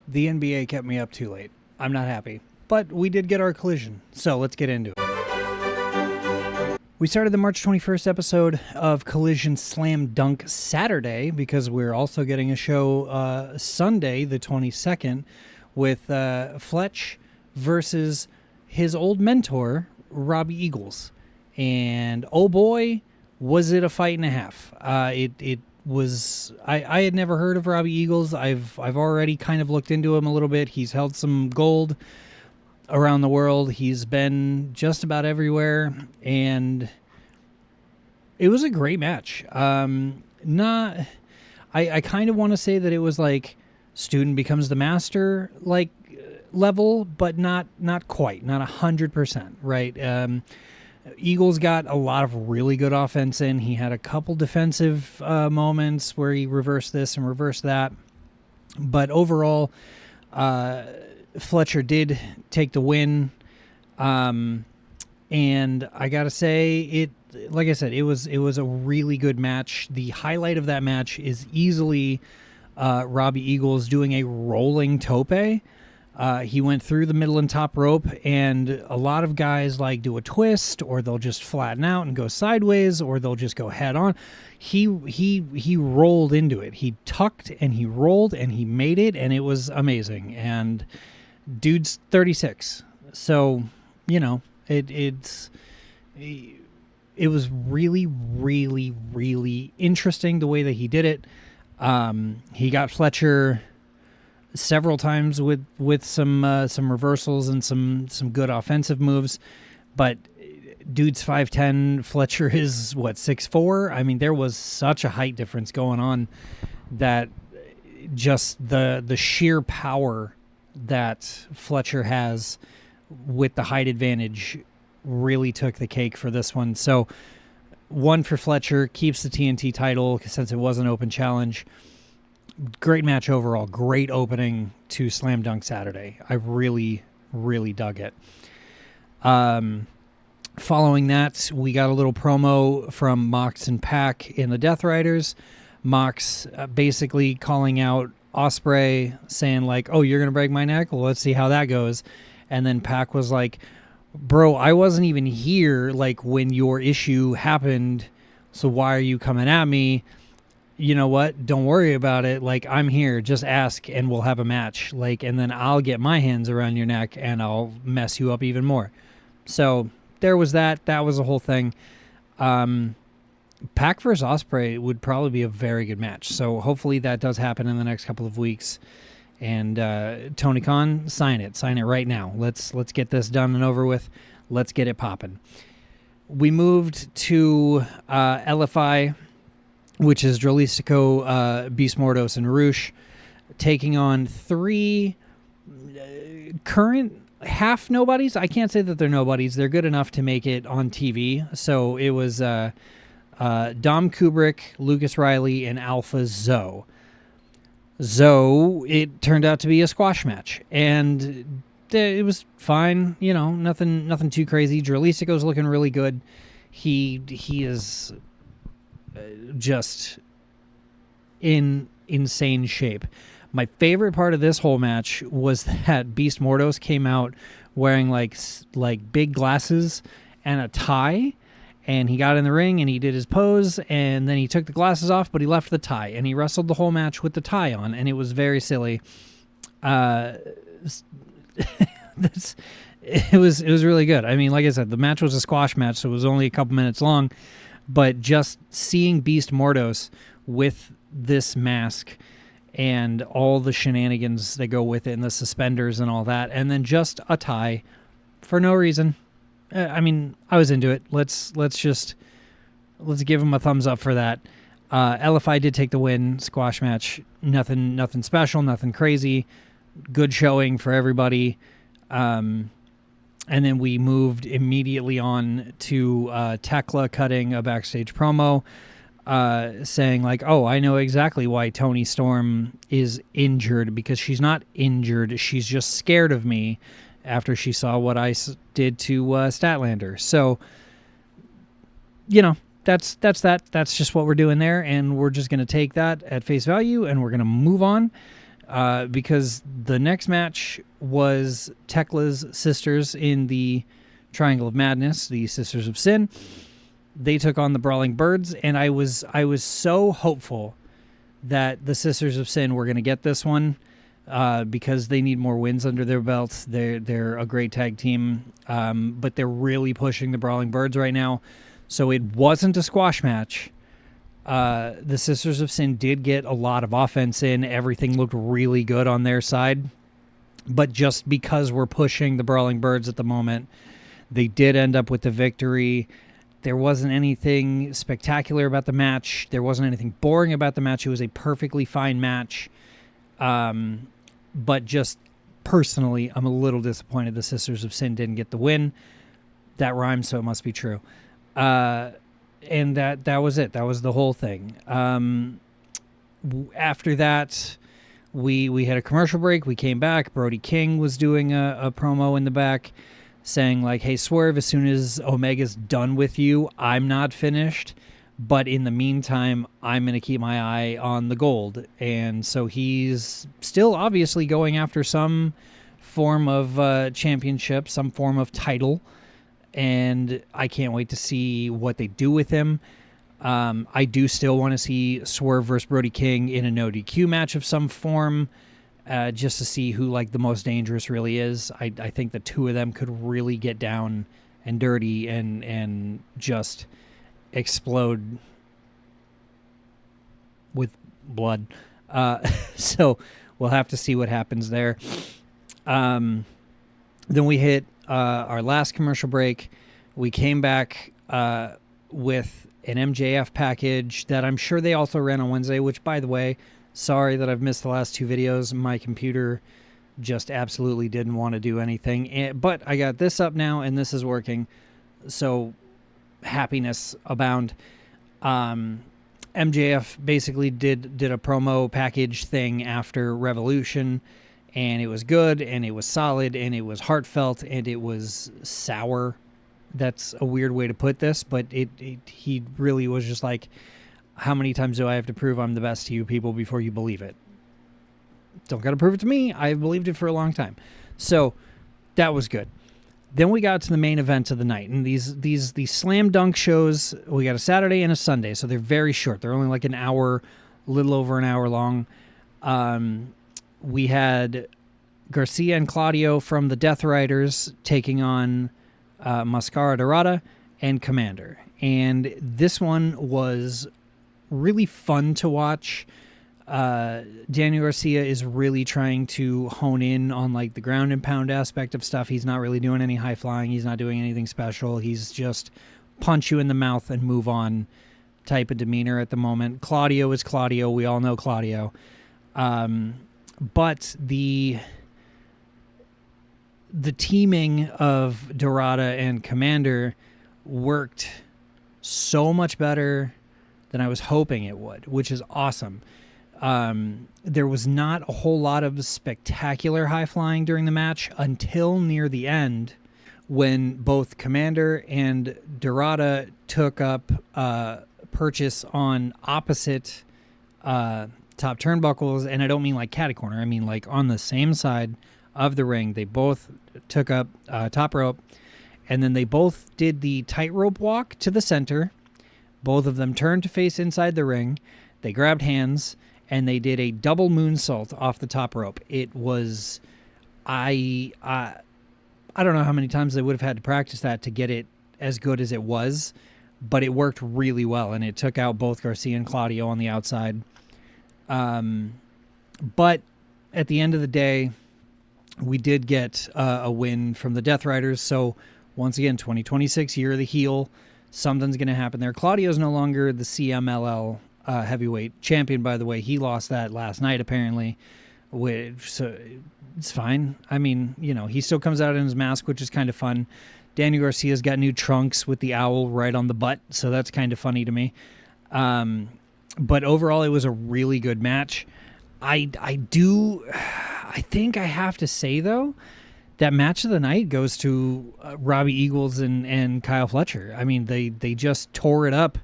The NBA kept me up too late. I'm not happy. But we did get our Collision, so let's get into it. We started the March 21st episode of Collision Slam Dunk Saturday because we're also getting a show Sunday, the 22nd, with Fletch versus his old mentor, Robbie Eagles. And oh boy, was it a fight and a half. It was... I had never heard of Robbie Eagles. I've already kind of looked into him a little bit. He's held some gold around the world. He's been just about everywhere, and it was a great match. I kind of want to say that it was like student becomes the master like level, but not quite, not 100%, right? Eagles got a lot of really good offense in. He had a couple defensive moments where he reversed this and reversed that, but overall, Fletcher did take the win, and I gotta say, like I said, it was a really good match. The highlight of that match is easily Robbie Eagles doing a rolling tope. He went through the middle and top rope, and a lot of guys like do a twist, or they'll just flatten out and go sideways, or they'll just go head on. He rolled into it. He tucked and he rolled and he made it, and it was amazing. And dude's 36, so you know it was really, really, really interesting the way that he did it. He got Fletcher several times with some reversals and some good offensive moves, but dude's 5'10", Fletcher is 6'4". I mean, there was such a height difference going on that just the sheer power that Fletcher has with the height advantage really took the cake for this one. So one for Fletcher, keeps the TNT title since it was an open challenge. Great match overall. Great opening to Slam Dunk Saturday. I really, really dug it. Following that, we got a little promo from Mox and Pac in the Death Riders. Mox basically calling out Ospreay, saying like, oh, you're going to break my neck? Well, let's see how that goes. And then Pac was like, bro, I wasn't even here like when your issue happened, so why are you coming at me? You know what? Don't worry about it. Like, I'm here. Just ask and we'll have a match. Like, and then I'll get my hands around your neck and I'll mess you up even more. So there was that. That was the whole thing. Pac versus Ospreay would probably be a very good match. So hopefully that does happen in the next couple of weeks. And Tony Khan, sign it. Sign it right now. Let's get this done and over with. Let's get it popping. We moved to LFI, which is Dralistico, Beast Mordos, and Roosh, taking on three current half nobodies. I can't say that they're nobodies. They're good enough to make it on TV. So it was Dom Kubrick, Lucas Riley, and Alpha Zoe. Zoe, it turned out to be a squash match, and it was fine. You know, nothing too crazy. Dralistico's looking really good. He is just in insane shape. My favorite part of this whole match was that Beast Mordos came out wearing like big glasses and a tie, and he got in the ring and he did his pose, and then he took the glasses off, but he left the tie, and he wrestled the whole match with the tie on, and it was very silly. It was really good. I mean, like I said, the match was a squash match, so it was only a couple minutes long, but just seeing Beast Mordos with this mask and all the shenanigans that go with it and the suspenders and all that, and then just a tie for no reason. I mean, I was into it. Let's give him a thumbs up for that. LFI did take the win. Squash match. Nothing special. Nothing crazy. Good showing for everybody. And then we moved immediately on to Tekla cutting a backstage promo, saying like, oh, I know exactly why Toni Storm is injured, because she's not injured. She's just scared of me after she saw what I did to Statlander. So, you know, that's that. That's just what we're doing there, and we're just going to take that at face value, and we're going to move on. because the next match was Tekla's sisters in the Triangle of Madness, the Sisters of Sin. They took on the Brawling Birds, and I was so hopeful that the Sisters of Sin were going to get this one because they need more wins under their belts. They're a great tag team, but they're really pushing the Brawling Birds right now. So it wasn't a squash match. The Sisters of Sin did get a lot of offense in. Everything looked really good on their side. But just because we're pushing the Brawling Birds at the moment, they did end up with the victory. There wasn't anything spectacular about the match. There wasn't anything boring about the match. It was a perfectly fine match. But just personally, I'm a little disappointed the Sisters of Sin didn't get the win. That rhymes, so it must be true. And that was it. That was the whole thing. After that, we had a commercial break. We came back. Brody King was doing a promo in the back saying, like, hey, Swerve, as soon as Omega's done with you, I'm not finished. But in the meantime, I'm going to keep my eye on the gold. And so he's still obviously going after some form of championship, some form of title. And I can't wait to see what they do with him. I do still want to see Swerve versus Brody King in a no DQ match of some form, just to see who like the most dangerous really is. I think the two of them could really get down and dirty and just explode with blood. So we'll have to see what happens there. Then we hit our last commercial break. We came back with an MJF package that I'm sure they also ran on Wednesday, which, by the way, sorry that I've missed the last two videos. My computer just absolutely didn't want to do anything. But I got this up now, and this is working. So happiness abound. MJF basically did a promo package thing after Revolution, and it was good, and it was solid, and it was heartfelt, and it was sour. That's a weird way to put this, but he really was just like, how many times do I have to prove I'm the best to you people before you believe it? Don't got to prove it to me. I've believed it for a long time. So that was good. Then we got to the main event of the night, and these slam dunk shows, we got a Saturday and a Sunday, so they're very short. They're only like an hour, a little over an hour long. We had Garcia and Claudio from the Death Riders taking on Mascara Dorada and Commander. And this one was really fun to watch. Daniel Garcia is really trying to hone in on like the ground and pound aspect of stuff. He's not really doing any high flying. He's not doing anything special. He's just punch you in the mouth and move on type of demeanor at the moment. Claudio is Claudio. We all know Claudio. But the teaming of Dorada and Commander worked so much better than I was hoping it would, which is awesome. There was not a whole lot of spectacular high flying during the match until near the end, when both Commander and Dorada took up purchase on opposite top turnbuckles, and I don't mean like catty corner, I mean like on the same side of the ring. They both took up top rope, and then they both did the tightrope walk to the center. Both of them turned to face inside the ring. They grabbed hands, and they did a double moonsault off the top rope. It was, I don't know how many times they would have had to practice that to get it as good as it was, but it worked really well, and it took out both Garcia and Claudio on the outside. But at the end of the day, we did get a win from the Death Riders. So once again, 2026, year of the heel. Something's going to happen there. Claudio's no longer the CMLL heavyweight champion, by the way. He lost that last night, apparently. So it's fine. I mean, you know, he still comes out in his mask, which is kind of fun. Daniel Garcia's got new trunks with the owl right on the butt, so that's kind of funny to me. But overall, it was a really good match. I think I have to say, though, that match of the night goes to Robbie Eagles and Kyle Fletcher. I mean, they just tore it up.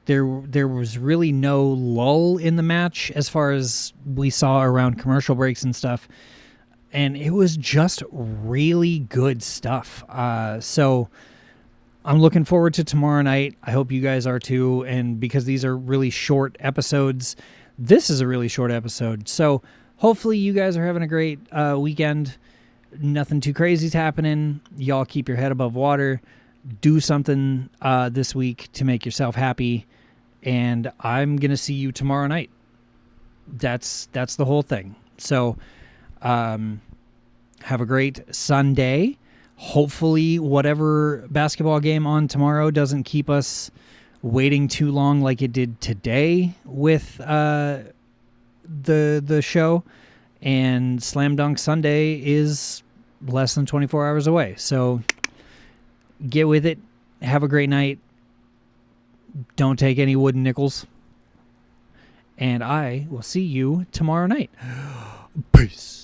there was really no lull in the match as far as we saw around commercial breaks and stuff. And it was just really good stuff. So I'm looking forward to tomorrow night. I hope you guys are too. And because these are really short episodes, this is a really short episode. So hopefully you guys are having a great weekend. Nothing too crazy's happening. Y'all keep your head above water. Do something this week to make yourself happy. And I'm going to see you tomorrow night. That's the whole thing. So have a great Sunday. Hopefully whatever basketball game on tomorrow doesn't keep us waiting too long like it did today with the show. And Slam Dunk Sunday is less than 24 hours away. So get with it. Have a great night. Don't take any wooden nickels. And I will see you tomorrow night. Peace.